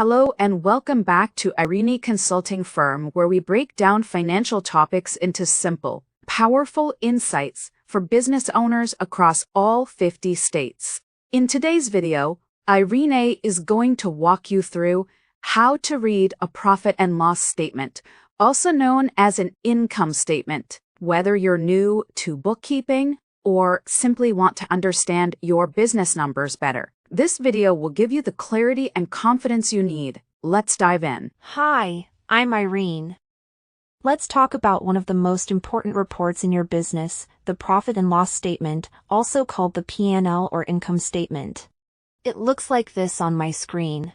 Hello and welcome back to Irene Consulting Firm, where we break down financial topics into simple, powerful insights for business owners across all 50 states. In today's video, Irene is going to walk you through how to read a profit and loss statement, also known as an income statement, whether you're new to bookkeeping or simply want to understand your business numbers better. This video will give you the clarity and confidence you need. Let's dive in. Hi, I'm Irene. Let's talk about one of the most important reports in your business, the profit and loss statement, also called the P&L or income statement. It looks like this on my screen.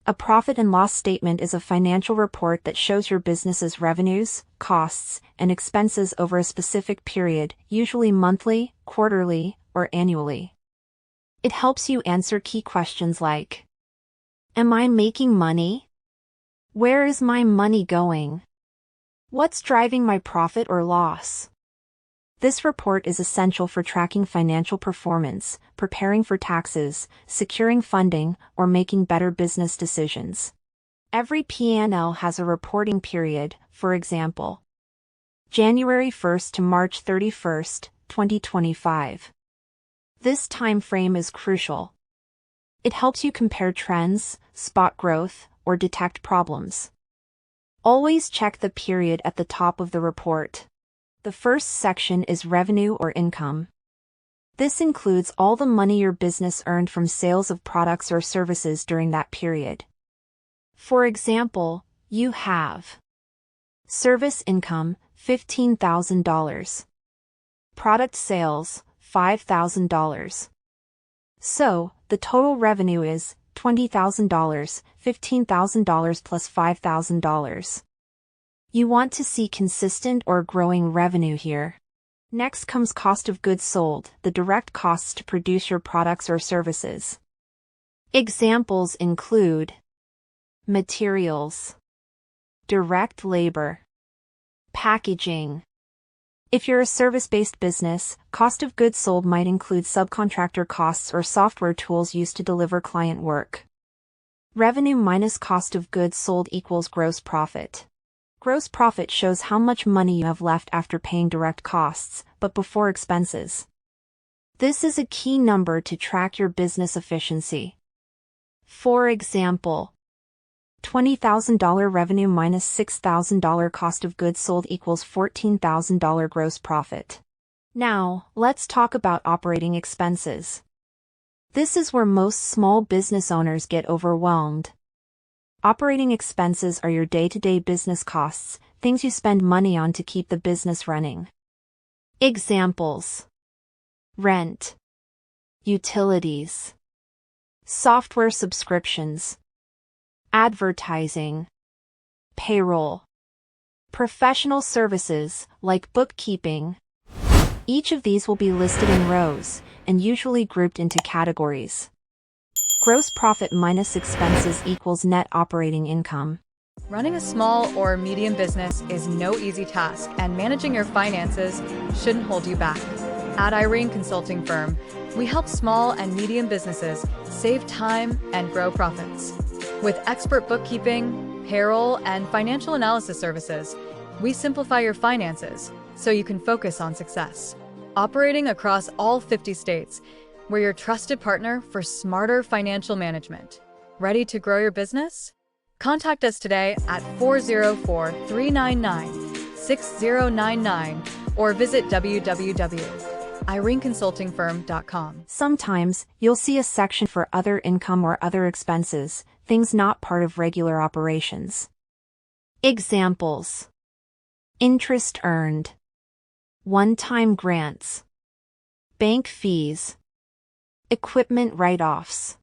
A profit and loss statement is a financial report that shows your business's revenues, costs, and expenses over a specific period, usually monthly, quarterly, or annually. It helps you answer key questions like, am I making money? Where is my money going? What's driving my profit or loss? This report is essential for tracking financial performance, preparing for taxes, securing funding, or making better business decisions. Every P&L has a reporting period, for example, January 1st to March 31st, 2025. This time frame is crucial. It helps you compare trends, spot growth, or detect problems. Always check the period at the top of the report. The first section is revenue or income. This includes all the money your business earned from sales of products or services during that period. For example, you have service income, $15,000. Product sales, $5,000. So, the total revenue is $20,000, $15,000 plus $5,000. You want to see consistent or growing revenue here. Next comes cost of goods sold, the direct costs to produce your products or services. Examples include materials, direct labor, packaging. If you're a service-based business, cost of goods sold might include subcontractor costs or software tools used to deliver client work. Revenue minus cost of goods sold equals gross profit. Gross profit shows how much money you have left after paying direct costs, but before expenses. This is a key number to track your business efficiency. For example, $20,000 revenue minus $6,000 cost of goods sold equals $14,000 gross profit. Now, let's talk about operating expenses. This is where most small business owners get overwhelmed. Operating expenses are your day-to-day business costs, things you spend money on to keep the business running. Examples: rent, utilities, software subscriptions, advertising, payroll, professional services, like bookkeeping. Each of these will be listed in rows, and usually grouped into categories. Gross profit minus expenses equals net operating income. Running a small or medium business is no easy task, and managing your finances shouldn't hold you back. At Irene Consulting Firm, we help small and medium businesses save time and grow profits. With expert bookkeeping, payroll, and financial analysis services, we simplify your finances so you can focus on success. Operating across all 50 states, we're your trusted partner for smarter financial management. Ready to grow your business? Contact us today at 404-399-6099 or visit www.ireneconsultingfirm.com. Sometimes, you'll see a section for other income or other expenses, things not part of regular operations. Examples: interest earned, one-time grants, bank fees, equipment write-offs.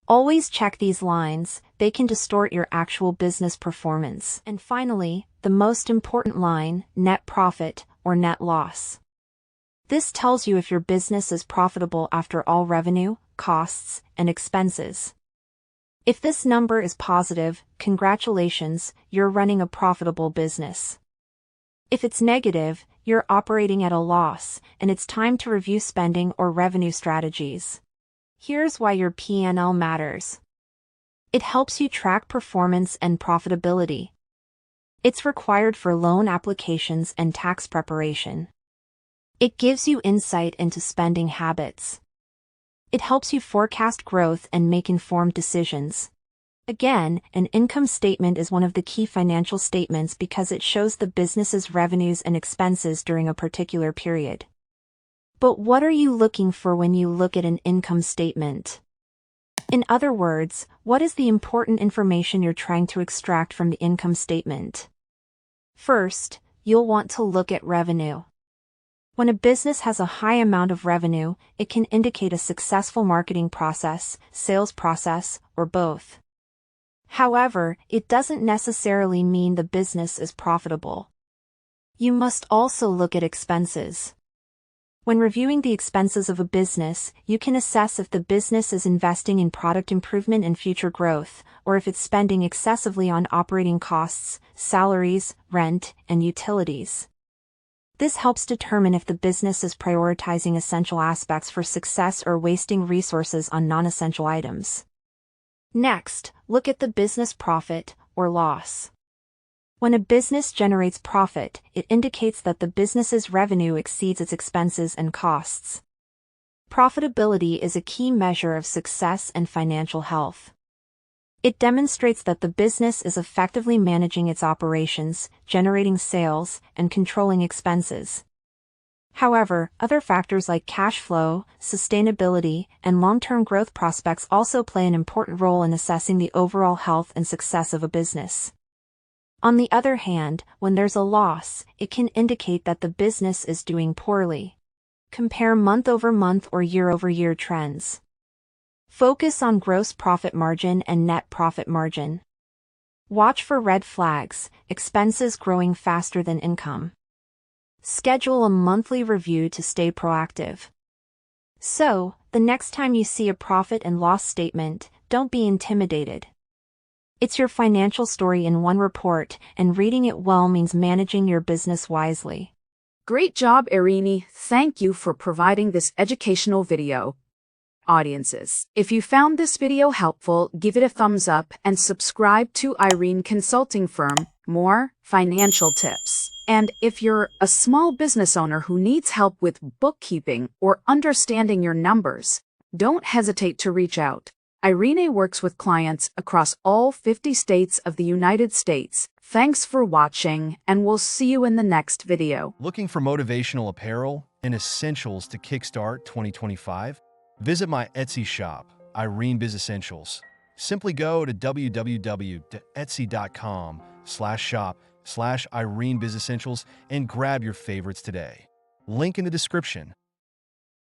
Always check these lines, they can distort your actual business performance. And finally, the most important line, net profit or net loss. This tells you if your business is profitable after all revenue, costs, and expenses. If this number is positive, congratulations, you're running a profitable business. If it's negative, you're operating at a loss, and it's time to review spending or revenue strategies. Here's why your P&L matters. It helps you track performance and profitability. It's required for loan applications and tax preparation. It gives you insight into spending habits. It helps you forecast growth and make informed decisions. Again, an income statement is one of the key financial statements because it shows the business's revenues and expenses during a particular period. But what are you looking for when you look at an income statement? In other words, what is the important information you're trying to extract from the income statement? First, you'll want to look at revenue. When a business has a high amount of revenue, it can indicate a successful marketing process, sales process, or both. However, it doesn't necessarily mean the business is profitable. You must also look at expenses. When reviewing the expenses of a business, you can assess if the business is investing in product improvement and future growth, or if it's spending excessively on operating costs, salaries, rent, and utilities. This helps determine if the business is prioritizing essential aspects for success or wasting resources on non-essential items. Next, look at the business profit or loss. When a business generates profit, it indicates that the business's revenue exceeds its expenses and costs. Profitability is a key measure of success and financial health. It demonstrates that the business is effectively managing its operations, generating sales, and controlling expenses. However, other factors like cash flow, sustainability, and long-term growth prospects also play an important role in assessing the overall health and success of a business. On the other hand, when there's a loss, it can indicate that the business is doing poorly. Compare month-over-month or year-over-year trends. Focus on gross profit margin and net profit margin. Watch for red flags, expenses growing faster than income. Schedule a monthly review to stay proactive. So, the next time you see a profit and loss statement, don't be intimidated. It's your financial story in one report, and reading it well means managing your business wisely. Great job, Irini. Thank you for providing this educational video. Audiences, if you found this video helpful, give it a thumbs up and subscribe to Irene Consulting Firm, more financial tips. And if you're a small business owner who needs help with bookkeeping or understanding your numbers, don't hesitate to reach out. Irene works with clients across all 50 states of the United States. Thanks for watching, and we'll see you in the next video. Looking for motivational apparel and essentials to kickstart 2025? Visit my Etsy shop, Irene Biz Essentials. Simply go to www.etsy.com/shop/Irene Biz Essentials and grab your favorites today. Link in the description.